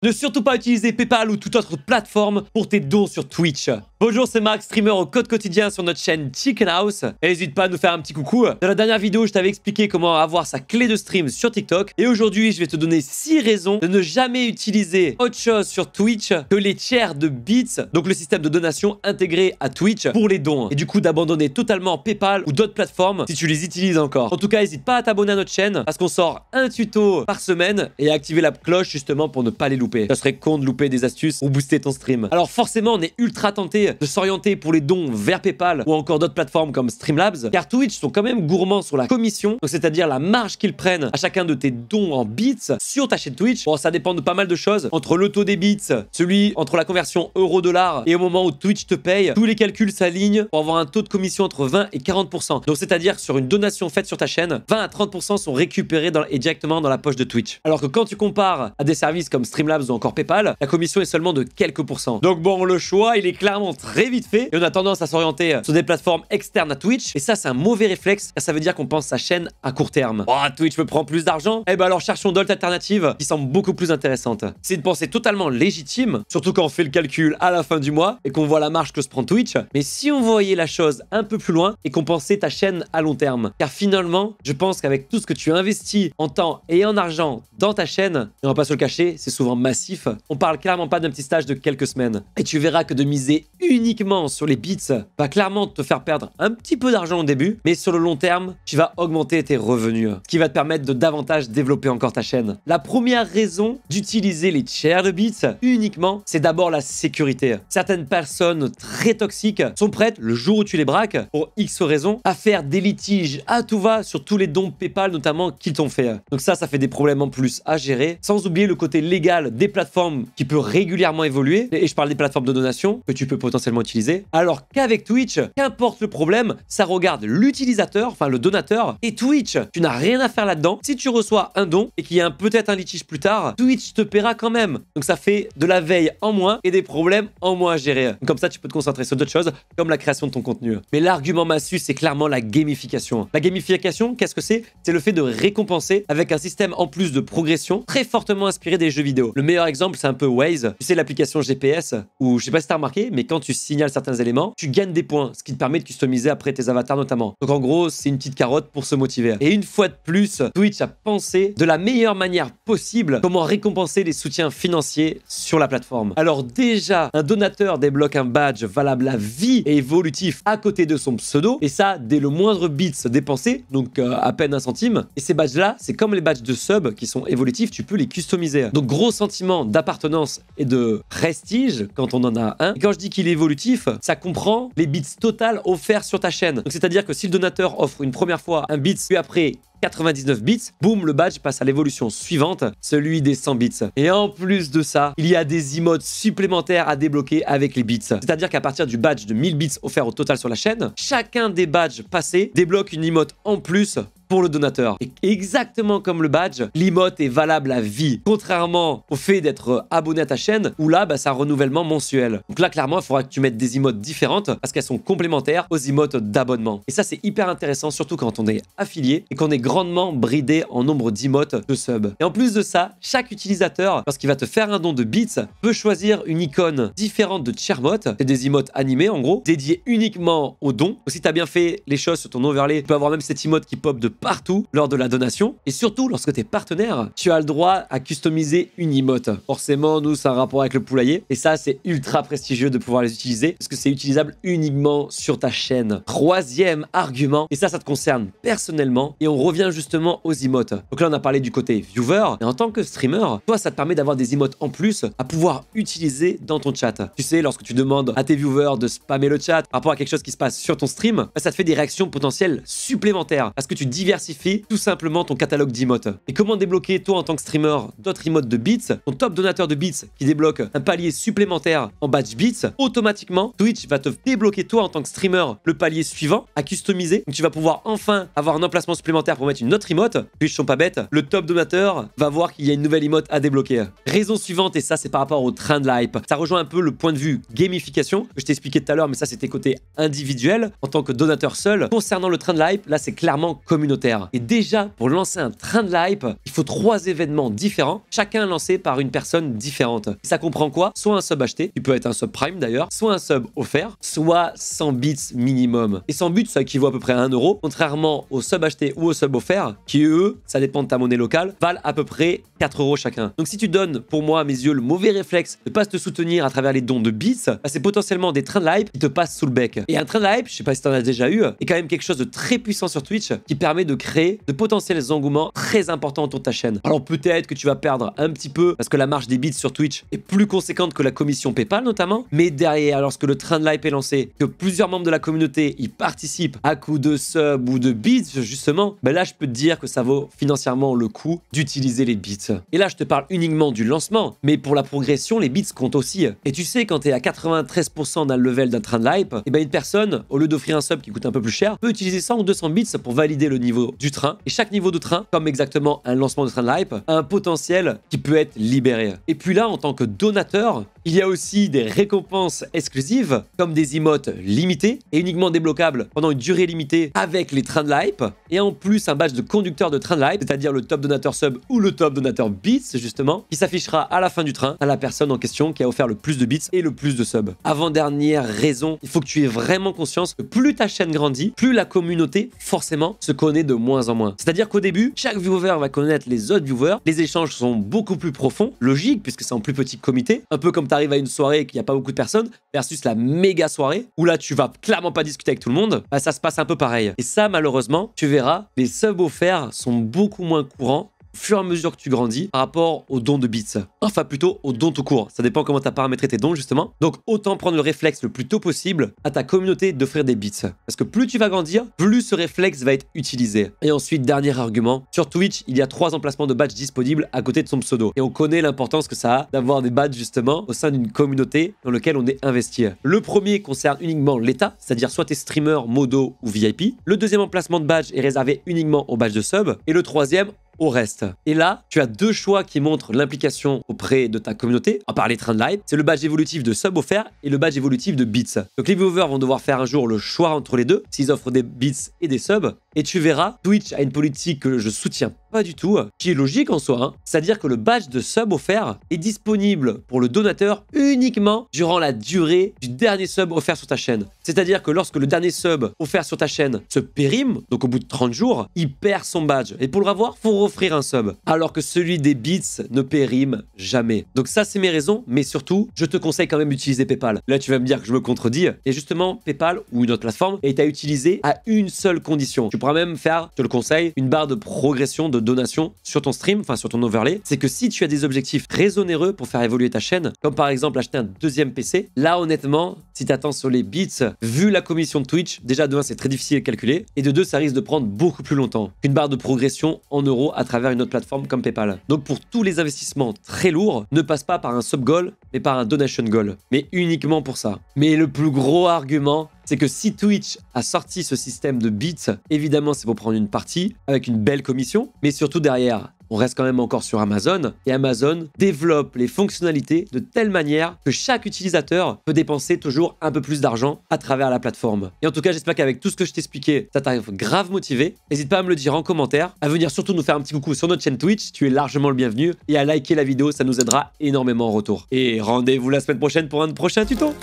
Ne surtout pas utiliser PayPal ou toute autre plateforme pour tes dons sur Twitch. Bonjour, c'est Marc, streamer au code quotidien sur notre chaîne Chicken House. Et n'hésite pas à nous faire un petit coucou. Dans la dernière vidéo, je t'avais expliqué comment avoir sa clé de stream sur TikTok. Et aujourd'hui, je vais te donner 6 raisons de ne jamais utiliser autre chose sur Twitch que les tiers de bits, donc le système de donation intégré à Twitch pour les dons. Et du coup, d'abandonner totalement PayPal ou d'autres plateformes si tu les utilises encore. En tout cas, n'hésite pas à t'abonner à notre chaîne parce qu'on sort un tuto par semaine et à activer la cloche justement pour ne pas les louper. Ça serait con de louper des astuces pour booster ton stream. Alors forcément, on est ultra tenté de s'orienter pour les dons vers PayPal ou encore d'autres plateformes comme Streamlabs, car Twitch sont quand même gourmands sur la commission, donc c'est-à-dire la marge qu'ils prennent à chacun de tes dons en bits sur ta chaîne Twitch. Bon, ça dépend de pas mal de choses, entre le taux des bits, celui entre la conversion euro-dollar et au moment où Twitch te paye, tous les calculs s'alignent pour avoir un taux de commission entre 20 et 40%. Donc c'est-à-dire que sur une donation faite sur ta chaîne, 20 à 30% sont récupérés et directement dans la poche de Twitch. Alors que quand tu compares à des services comme Streamlabs ou encore PayPal, la commission est seulement de quelques pourcents. Donc bon, le choix, il est clairement très vite fait et on a tendance à s'orienter sur des plateformes externes à Twitch. Et ça, c'est un mauvais réflexe car ça veut dire qu'on pense sa chaîne à court terme. Oh, Twitch me prend plus d'argent? Eh ben alors cherchons d'autres alternatives qui semblent beaucoup plus intéressantes. C'est une pensée totalement légitime, surtout quand on fait le calcul à la fin du mois et qu'on voit la marge que se prend Twitch. Mais si on voyait la chose un peu plus loin et qu'on pensait ta chaîne à long terme, car finalement, je pense qu'avec tout ce que tu investis en temps et en argent dans ta chaîne, et on va pas se le cacher, c'est souvent massif, on parle clairement pas d'un petit stage de quelques semaines. Et tu verras que de miser uniquement sur les bits va clairement te faire perdre un petit peu d'argent au début, mais sur le long terme, tu vas augmenter tes revenus, ce qui va te permettre de davantage développer encore ta chaîne. La première raison d'utiliser les shares de bits uniquement, c'est d'abord la sécurité. Certaines personnes très toxiques sont prêtes, le jour où tu les braques, pour X raisons, à faire des litiges à tout va sur tous les dons PayPal notamment qu'ils t'ont fait. Donc ça fait des problèmes en plus à gérer, sans oublier le côté légal des plateformes qui peut régulièrement évoluer, et je parle des plateformes de donation que tu peux potentiellement utiliser, alors qu'avec Twitch, qu'importe le problème, ça regarde l'utilisateur, enfin le donateur, et Twitch, tu n'as rien à faire là-dedans. Si tu reçois un don et qu'il y a peut-être un litige plus tard, Twitch te paiera quand même. Donc ça fait de la veille en moins et des problèmes en moins à gérer. Comme ça, tu peux te concentrer sur d'autres choses, comme la création de ton contenu. Mais l'argument massu, c'est clairement la gamification. La gamification, qu'est-ce que c'est? C'est le fait de récompenser avec un système en plus de progression très fortement inspiré des jeux vidéo. Le meilleur exemple, c'est un peu Waze. Tu sais, l'application GPS, où je sais pas si t'as remarqué, mais quand tu signales certains éléments, tu gagnes des points, ce qui te permet de customiser après tes avatars notamment. Donc en gros, c'est une petite carotte pour se motiver. Et une fois de plus, Twitch a pensé de la meilleure manière possible comment récompenser les soutiens financiers sur la plateforme. Alors déjà, un donateur débloque un badge valable à vie et évolutif à côté de son pseudo, et ça dès le moindre bits dépensé, donc à peine un centime. Et ces badges-là, c'est comme les badges de sub qui sont évolutifs, tu peux les customiser. Donc gros sentiment d'appartenance et de prestige quand on en a un. Et quand je dis qu'il est évolutif, ça comprend les bits total offerts sur ta chaîne. Donc c'est-à-dire que si le donateur offre une première fois un bits, puis après 99 bits, boum, le badge passe à l'évolution suivante, celui des 100 bits. Et en plus de ça, il y a des emotes supplémentaires à débloquer avec les bits. C'est-à-dire qu'à partir du badge de 1000 bits offert au total sur la chaîne, chacun des badges passés débloque une emote en plus pour le donateur. Et exactement comme le badge, l'emote est valable à vie. Contrairement au fait d'être abonné à ta chaîne, où là, c'est un renouvellement mensuel. Donc là, clairement, il faudra que tu mettes des emotes différentes parce qu'elles sont complémentaires aux emotes d'abonnement. Et ça, c'est hyper intéressant, surtout quand on est affilié et qu'on est grandement bridé en nombre d'emotes de sub. Et en plus de ça, chaque utilisateur, lorsqu'il va te faire un don de bits, peut choisir une icône différente de Chairmote. C'est des emotes animés, en gros, dédiées uniquement aux dons. Donc, si tu as bien fait les choses sur ton overlay, tu peux avoir même cette emote qui pop de partout lors de la donation. Et surtout, lorsque tu es partenaire, tu as le droit à customiser une emote. Forcément, nous, c'est un rapport avec le poulailler. Et ça, c'est ultra prestigieux de pouvoir les utiliser parce que c'est utilisable uniquement sur ta chaîne. Troisième argument, et ça te concerne personnellement. Et on revient justement aux emotes. Donc là, on a parlé du côté viewer. Et en tant que streamer, toi, ça te permet d'avoir des emotes en plus à pouvoir utiliser dans ton chat. Tu sais, lorsque tu demandes à tes viewers de spammer le chat par rapport à quelque chose qui se passe sur ton stream, ça te fait des réactions potentielles supplémentaires parce que tu diversifies tout simplement ton catalogue d'emotes. Et comment débloquer, toi, en tant que streamer, d'autres emotes de bits? Ton top donateur de bits qui débloque un palier supplémentaire en badge bits, automatiquement, Twitch va te débloquer, toi, en tant que streamer, le palier suivant à customiser. Donc tu vas pouvoir enfin avoir un emplacement supplémentaire pour mettre une autre emote. Puis ils sont pas bêtes, le top donateur va voir qu'il y a une nouvelle emote à débloquer. Raison suivante, et ça c'est par rapport au train de l'hype. Ça rejoint un peu le point de vue gamification que je t'ai expliqué tout à l'heure, mais ça c'était côté individuel en tant que donateur seul. Concernant le train de l'hype, là c'est clairement communautaire. communautaire. Et déjà, pour lancer un train de hype, il faut 3 événements différents, chacun lancé par une personne différente. Et ça comprend quoi? Soit un sub acheté, qui peut être un sub prime d'ailleurs, soit un sub offert, soit 100 bits minimum. Et 100 bits, ça équivaut à peu près à 1 euro, contrairement au sub acheté ou au sub offert, qui eux, ça dépend de ta monnaie locale, valent à peu près 4 euros chacun. Donc si tu donnes, pour moi, à mes yeux, le mauvais réflexe de pas te soutenir à travers les dons de bits, bah, c'est potentiellement des trains de hype qui te passent sous le bec. Et un train de hype, je sais pas si t'en as déjà eu, est quand même quelque chose de très puissant sur Twitch qui permet de créer de potentiels engouements très importants autour de ta chaîne. Alors peut-être que tu vas perdre un petit peu parce que la marge des bits sur Twitch est plus conséquente que la commission PayPal notamment, mais derrière, lorsque le train de hype est lancé, que plusieurs membres de la communauté y participent à coup de sub ou de bits justement, bah là je peux te dire que ça vaut financièrement le coup d'utiliser les bits. Et là je te parle uniquement du lancement, mais pour la progression, les bits comptent aussi. Et tu sais, quand tu es à 93% d'un level d'un train de hype, et ben une personne, au lieu d'offrir un sub qui coûte un peu plus cher, peut utiliser 100 ou 200 bits pour valider le niveau du train. Et chaque niveau de train, comme exactement un lancement de train de hype, a un potentiel qui peut être libéré. Et puis là, en tant que donateur, il y a aussi des récompenses exclusives, comme des emotes limités et uniquement débloquables pendant une durée limitée avec les trains de hype. Et en plus, un badge de conducteur de train de hype, c'est-à-dire le top donateur sub ou le top donateur bits, justement, qui s'affichera à la fin du train à la personne en question qui a offert le plus de bits et le plus de subs. Avant-dernière raison, il faut que tu aies vraiment conscience que plus ta chaîne grandit, plus la communauté, forcément, se connaît de moins en moins. C'est-à-dire qu'au début, chaque viewer va connaître les autres viewers, les échanges sont beaucoup plus profonds, logique, puisque c'est en plus petit comité, un peu comme tu arrives à une soirée et qu'il n'y a pas beaucoup de personnes, versus la méga soirée, où là, tu vas clairement pas discuter avec tout le monde, bah, ça se passe un peu pareil. Et ça, malheureusement, tu verras, les subs offerts sont beaucoup moins courants au fur et à mesure que tu grandis par rapport aux dons de bits. Enfin, plutôt aux dons tout court. Ça dépend comment tu as paramétré tes dons, justement. Donc, autant prendre le réflexe le plus tôt possible à ta communauté d'offrir des bits. Parce que plus tu vas grandir, plus ce réflexe va être utilisé. Et ensuite, dernier argument, sur Twitch, il y a 3 emplacements de badges disponibles à côté de son pseudo. Et on connaît l'importance que ça a d'avoir des badges, justement, au sein d'une communauté dans laquelle on est investi. Le premier concerne uniquement l'état, c'est-à-dire soit t'es streamer, modo ou VIP. Le deuxième emplacement de badge est réservé uniquement aux badges de sub. Et le troisième, au reste. Et là, tu as 2 choix qui montrent l'implication auprès de ta communauté, à part les trains de hype. C'est le badge évolutif de sub offert et le badge évolutif de bits. Donc les viewers vont devoir faire un jour le choix entre les deux, s'ils offrent des bits et des subs. Et tu verras, Twitch a une politique que je soutiens pas du tout, qui est logique en soi, hein. C'est-à-dire que le badge de sub offert est disponible pour le donateur uniquement durant la durée du dernier sub offert sur ta chaîne. C'est-à-dire que lorsque le dernier sub offert sur ta chaîne se périme, donc au bout de 30 jours, il perd son badge. Et pour le revoir, faut offrir un sub. Alors que celui des bits ne périme jamais. Donc ça, c'est mes raisons, mais surtout, je te conseille quand même d'utiliser PayPal. Là, tu vas me dire que je me contredis. Et justement, PayPal ou une autre plateforme est à utiliser à une seule condition. Tu pourras même faire, je te le conseille, une barre de progression de donation sur ton stream, enfin sur ton overlay. C'est que si tu as des objectifs très onéreux pour faire évoluer ta chaîne, comme par exemple acheter un deuxième PC, là honnêtement, si tu attends sur les bits, vu la commission de Twitch, déjà de 1 c'est très difficile à calculer, et de 2 ça risque de prendre beaucoup plus longtemps qu'une barre de progression en euros à travers une autre plateforme comme PayPal. Donc pour tous les investissements très lourds, ne passe pas par un sub goal, mais par un donation goal. Mais uniquement pour ça. Mais le plus gros argument, c'est que si Twitch a sorti ce système de bits, évidemment c'est pour prendre une partie avec une belle commission, mais surtout derrière, on reste quand même encore sur Amazon, et Amazon développe les fonctionnalités de telle manière que chaque utilisateur peut dépenser toujours un peu plus d'argent à travers la plateforme. Et en tout cas, j'espère qu'avec tout ce que je t'ai expliqué, ça t'a grave motivé. N'hésite pas à me le dire en commentaire, à venir surtout nous faire un petit coucou sur notre chaîne Twitch, tu es largement le bienvenu, et à liker la vidéo, ça nous aidera énormément en retour. Et rendez-vous la semaine prochaine pour un prochain tuto.